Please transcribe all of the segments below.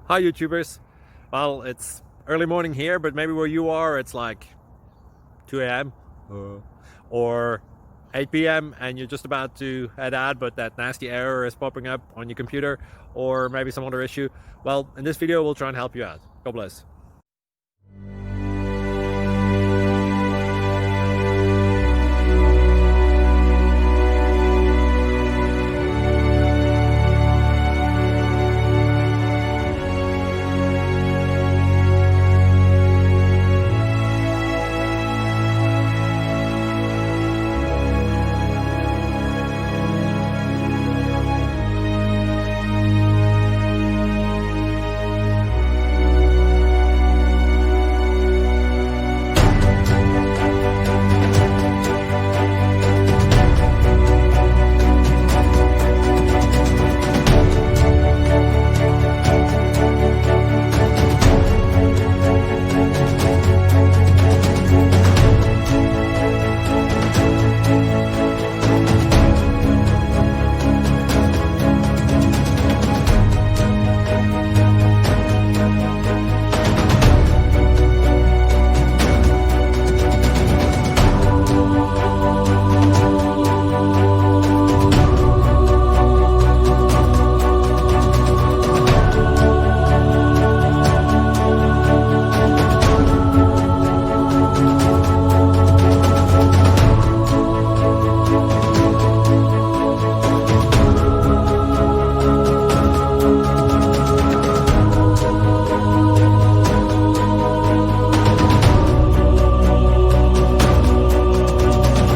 Hi YouTubers. Well, it's early morning here, but maybe where you are it's like 2 a.m. or 8 p.m. and you're just about to head out, but that nasty error is popping up on your computer, or maybe some other issue. Well, in this video we'll try and help you out. God bless.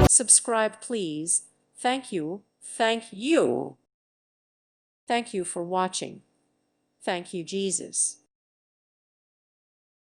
Subscribe, please. Thank you. Thank you. Thank you for watching. Thank you, Jesus.